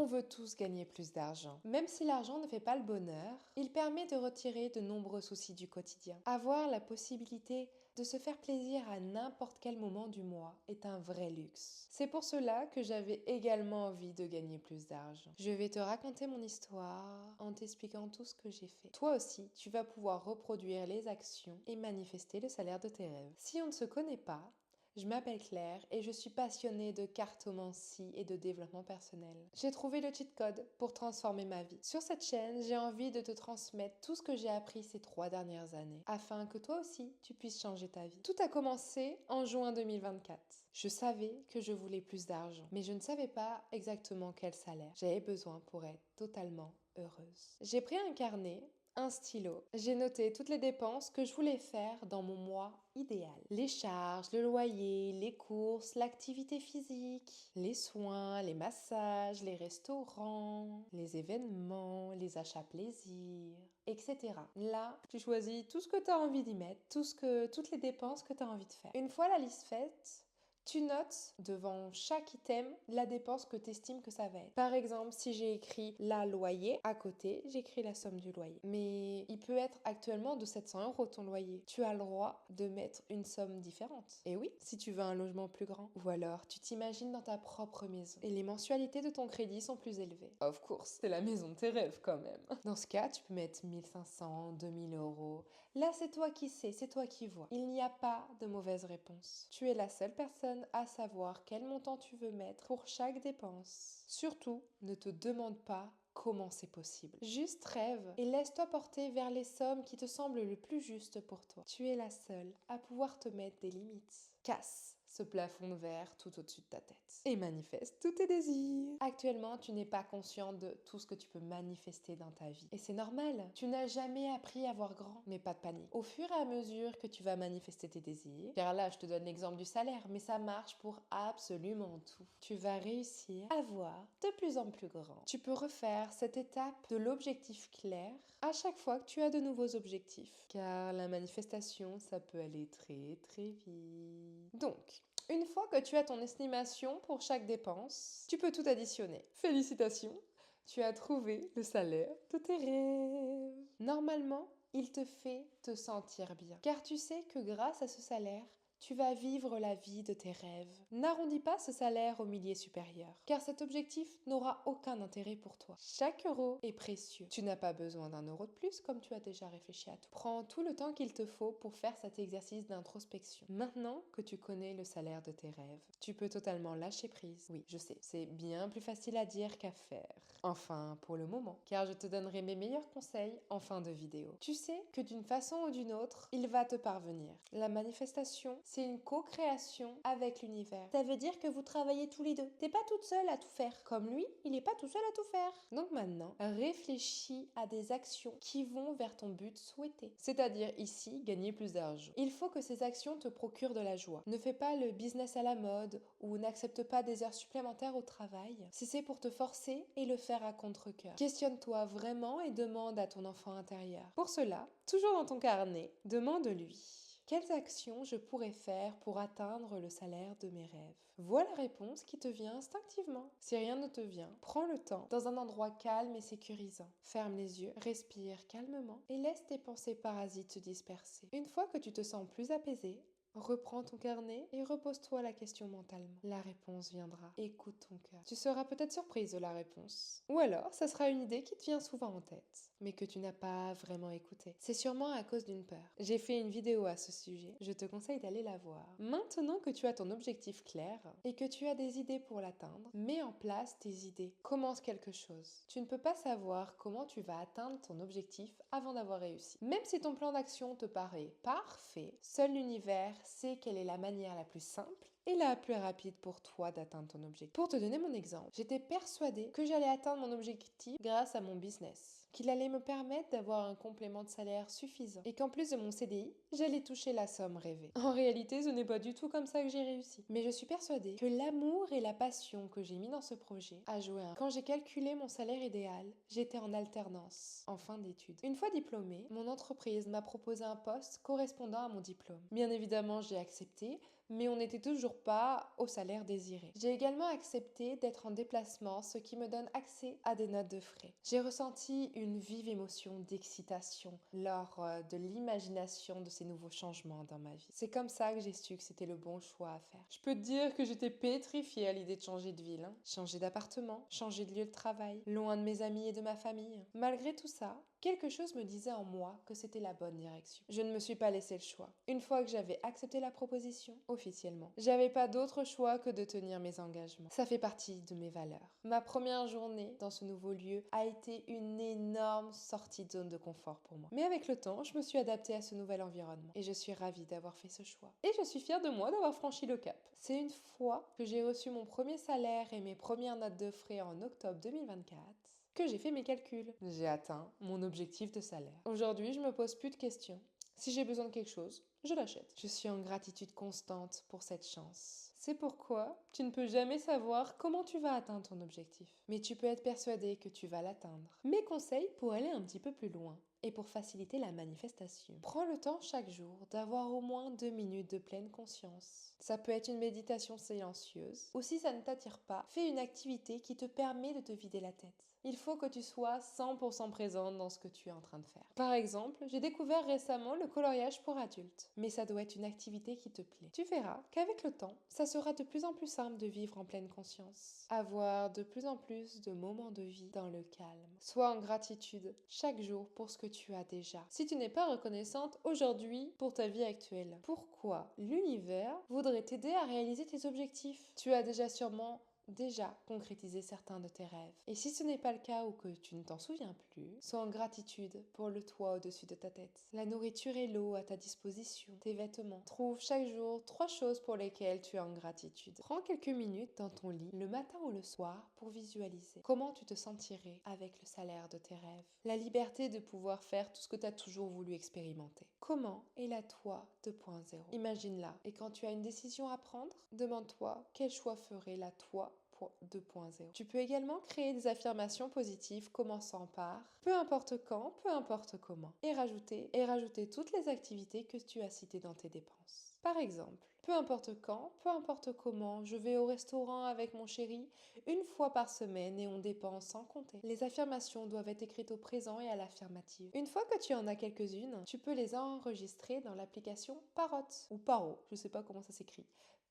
On veut tous gagner plus d'argent. Même si l'argent ne fait pas le bonheur, il permet de retirer de nombreux soucis du quotidien. Avoir la possibilité de se faire plaisir à n'importe quel moment du mois est un vrai luxe. C'est pour cela que j'avais également envie de gagner plus d'argent. Je vais te raconter mon histoire en t'expliquant tout ce que j'ai fait. Toi aussi, tu vas pouvoir reproduire les actions et manifester le salaire de tes rêves. Si on ne se connaît pas, je m'appelle Claire et je suis passionnée de cartomancie et de développement personnel. J'ai trouvé le cheat code pour transformer ma vie. Sur cette chaîne, j'ai envie de te transmettre tout ce que j'ai appris ces 3 dernières années, afin que toi aussi, tu puisses changer ta vie. Tout a commencé en juin 2024. Je savais que je voulais plus d'argent, mais je ne savais pas exactement quel salaire j'avais besoin pour être totalement heureuse. J'ai pris un carnet, un stylo. J'ai noté toutes les dépenses que je voulais faire dans mon mois idéal. Les charges, le loyer, les courses, l'activité physique, les soins, les massages, les restaurants, les événements, les achats plaisir, etc. Là, tu choisis tout ce que tu as envie d'y mettre, toutes les dépenses que tu as envie de faire. Une fois la liste faite, tu notes devant chaque item la dépense que tu estimes que ça va être. Par exemple, si j'ai écrit la loyer, à côté, j'écris la somme du loyer. Mais il peut être actuellement de 700 € ton loyer. Tu as le droit de mettre une somme différente. Et oui, si tu veux un logement plus grand. Ou alors, tu t'imagines dans ta propre maison. Et les mensualités de ton crédit sont plus élevées. Of course, c'est la maison de tes rêves quand même. Dans ce cas, tu peux mettre 1500, 2000 €. Là, c'est toi qui sais, c'est toi qui vois. Il n'y a pas de mauvaise réponse. Tu es la seule personne à savoir quel montant tu veux mettre pour chaque dépense. Surtout, ne te demande pas comment c'est possible. Juste rêve et laisse-toi porter vers les sommes qui te semblent le plus justes pour toi. Tu es la seule à pouvoir te mettre des limites. Casse ce plafond de verre tout au-dessus de ta tête et manifeste tous tes désirs. Actuellement, tu n'es pas conscient de tout ce que tu peux manifester dans ta vie. Et c'est normal. Tu n'as jamais appris à voir grand, mais pas de panique. Au fur et à mesure que tu vas manifester tes désirs, car là, je te donne l'exemple du salaire, mais ça marche pour absolument tout. Tu vas réussir à voir de plus en plus grand. Tu peux refaire cette étape de l'objectif clair à chaque fois que tu as de nouveaux objectifs, car la manifestation, ça peut aller très très vite. Donc, une fois que tu as ton estimation pour chaque dépense, tu peux tout additionner. Félicitations, tu as trouvé le salaire de tes rêves. Normalement, il te fait te sentir bien, car tu sais que grâce à ce salaire, tu vas vivre la vie de tes rêves. N'arrondis pas ce salaire au millier supérieur, car cet objectif n'aura aucun intérêt pour toi. Chaque euro est précieux. Tu n'as pas besoin d'un euro de plus comme tu as déjà réfléchi à tout. Prends tout le temps qu'il te faut pour faire cet exercice d'introspection. Maintenant que tu connais le salaire de tes rêves, tu peux totalement lâcher prise. Oui, je sais, c'est bien plus facile à dire qu'à faire. Enfin, pour le moment, car je te donnerai mes meilleurs conseils en fin de vidéo. Tu sais que d'une façon ou d'une autre, il va te parvenir. La manifestation, c'est une co-création avec l'univers. Ça veut dire que vous travaillez tous les deux. T'es pas toute seule à tout faire. Comme lui, il est pas tout seul à tout faire. Donc maintenant, réfléchis à des actions qui vont vers ton but souhaité. C'est-à-dire ici, gagner plus d'argent. Il faut que ces actions te procurent de la joie. Ne fais pas le business à la mode ou n'accepte pas des heures supplémentaires au travail si c'est pour te forcer et le faire à contre-cœur. Questionne-toi vraiment et demande à ton enfant intérieur. Pour cela, toujours dans ton carnet, demande-lui: quelles actions je pourrais faire pour atteindre le salaire de mes rêves? Vois la réponse qui te vient instinctivement. Si rien ne te vient, prends le temps dans un endroit calme et sécurisant. Ferme les yeux, respire calmement et laisse tes pensées parasites se disperser. Une fois que tu te sens plus apaisé, reprends ton carnet et repose-toi la question mentalement. La réponse viendra. Écoute ton cœur. Tu seras peut-être surprise de la réponse. Ou alors, ça sera une idée qui te vient souvent en tête, mais que tu n'as pas vraiment écoutée. C'est sûrement à cause d'une peur. J'ai fait une vidéo à ce sujet. Je te conseille d'aller la voir. Maintenant que tu as ton objectif clair et que tu as des idées pour l'atteindre, mets en place tes idées. Commence quelque chose. Tu ne peux pas savoir comment tu vas atteindre ton objectif avant d'avoir réussi. Même si ton plan d'action te paraît parfait, seul l'univers sait quelle est la manière la plus simple et la plus rapide pour toi d'atteindre ton objectif. Pour te donner mon exemple, j'étais persuadée que j'allais atteindre mon objectif grâce à mon business, qu'il allait me permettre d'avoir un complément de salaire suffisant et qu'en plus de mon CDI, j'allais toucher la somme rêvée. En réalité, ce n'est pas du tout comme ça que j'ai réussi. Mais je suis persuadée que l'amour et la passion que j'ai mis dans ce projet a joué un... Quand j'ai calculé mon salaire idéal, j'étais en alternance, en fin d'études. Une fois diplômée, mon entreprise m'a proposé un poste correspondant à mon diplôme. Bien évidemment, j'ai accepté mais on n'était toujours pas au salaire désiré. J'ai également accepté d'être en déplacement, ce qui me donne accès à des notes de frais. J'ai ressenti une vive émotion d'excitation lors de l'imagination de ces nouveaux changements dans ma vie. C'est comme ça que j'ai su que c'était le bon choix à faire. Je peux te dire que j'étais pétrifiée à l'idée de changer de ville, changer d'appartement, changer de lieu de travail, loin de mes amis et de ma famille. Malgré tout ça, quelque chose me disait en moi que c'était la bonne direction. Je ne me suis pas laissé le choix. Une fois que j'avais accepté la proposition, officiellement, j'avais pas d'autre choix que de tenir mes engagements. Ça fait partie de mes valeurs. Ma première journée dans ce nouveau lieu a été une énorme sortie de zone de confort pour moi. Mais avec le temps, je me suis adaptée à ce nouvel environnement et je suis ravie d'avoir fait ce choix. Et je suis fière de moi d'avoir franchi le cap. C'est une fois que j'ai reçu mon premier salaire et mes premières notes de frais en octobre 2024 que j'ai fait mes calculs. J'ai atteint mon objectif de salaire. Aujourd'hui, je me pose plus de questions. Si j'ai besoin de quelque chose, je l'achète. Je suis en gratitude constante pour cette chance. C'est pourquoi tu ne peux jamais savoir comment tu vas atteindre ton objectif. Mais tu peux être persuadé que tu vas l'atteindre. Mes conseils pour aller un petit peu plus loin et pour faciliter la manifestation. Prends le temps chaque jour d'avoir au moins 2 minutes de pleine conscience. Ça peut être une méditation silencieuse, ou si ça ne t'attire pas, fais une activité qui te permet de te vider la tête. Il faut que tu sois 100% présente dans ce que tu es en train de faire. Par exemple, j'ai découvert récemment le coloriage pour adultes, mais ça doit être une activité qui te plaît. Tu verras qu'avec le temps, ça sera de plus en plus simple de vivre en pleine conscience. Avoir de plus en plus de moments de vie dans le calme. Sois en gratitude chaque jour pour ce que tu as déjà. Si tu n'es pas reconnaissante aujourd'hui pour ta vie actuelle, pourquoi l'univers voudrait t'aider à réaliser tes objectifs? Tu as déjà concrétisé certains de tes rêves. Et si ce n'est pas le cas ou que tu ne t'en souviens plus, sois en gratitude pour le toit au-dessus de ta tête, la nourriture et l'eau à ta disposition, tes vêtements. Trouve chaque jour 3 choses pour lesquelles tu es en gratitude. Prends quelques minutes dans ton lit, le matin ou le soir, pour visualiser comment tu te sentirais avec le salaire de tes rêves. La liberté de pouvoir faire tout ce que tu as toujours voulu expérimenter. Comment est la toi 2.0? Imagine-la. Et quand tu as une décision à prendre, demande-toi quel choix ferait la toi 2.0. Tu peux également créer des affirmations positives commençant par peu importe quand, peu importe comment et rajouter toutes les activités que tu as citées dans tes dépenses. Par exemple, peu importe quand, peu importe comment, je vais au restaurant avec mon chéri une fois par semaine et on dépense sans compter. Les affirmations doivent être écrites au présent et à l'affirmative. Une fois que tu en as quelques-unes, tu peux les enregistrer dans l'application Parrot ou Paro, je sais pas comment ça s'écrit.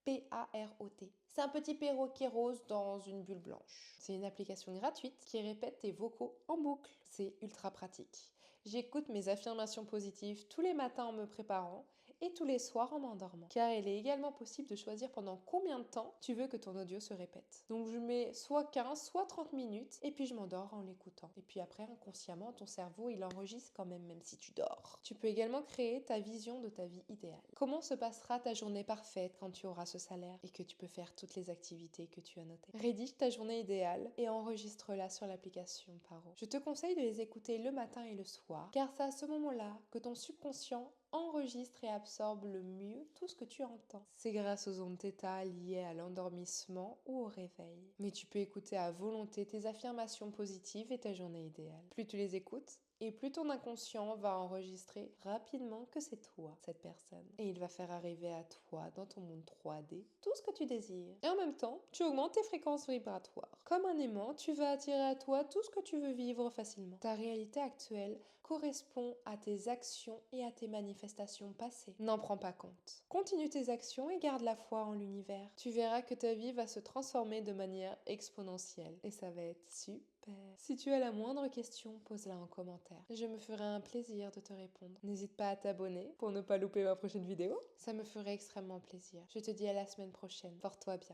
P-A-R-O-T. C'est un petit perroquet rose dans une bulle blanche. C'est une application gratuite qui répète tes vocaux en boucle. C'est ultra pratique. J'écoute mes affirmations positives tous les matins en me préparant et tous les soirs en m'endormant. Car il est également possible de choisir pendant combien de temps tu veux que ton audio se répète. Donc je mets soit 15, soit 30 minutes et puis je m'endors en l'écoutant. Et puis après, inconsciemment, ton cerveau, il enregistre quand même si tu dors. Tu peux également créer ta vision de ta vie idéale. Comment se passera ta journée parfaite quand tu auras ce salaire et que tu peux faire toutes les activités que tu as notées? Rédige ta journée idéale et enregistre-la sur l'application Paro. Je te conseille de les écouter le matin et le soir, car c'est à ce moment-là que ton subconscient enregistre et absorbe le mieux tout ce que tu entends. C'est grâce aux ondes θ liées à l'endormissement ou au réveil. Mais tu peux écouter à volonté tes affirmations positives et ta journée idéale. Plus tu les écoutes, et plus ton inconscient va enregistrer rapidement que c'est toi, cette personne. Et il va faire arriver à toi, dans ton monde 3D, tout ce que tu désires. Et en même temps, tu augmentes tes fréquences vibratoires. Comme un aimant, tu vas attirer à toi tout ce que tu veux vivre facilement. Ta réalité actuelle correspond à tes actions et à tes manifestations passées. N'en prends pas compte. Continue tes actions et garde la foi en l'univers. Tu verras que ta vie va se transformer de manière exponentielle. Et ça va être super. Si tu as la moindre question, pose-la en commentaire. Je me ferai un plaisir de te répondre. N'hésite pas à t'abonner pour ne pas louper ma prochaine vidéo. Ça me ferait extrêmement plaisir. Je te dis à la semaine prochaine. Porte-toi bien.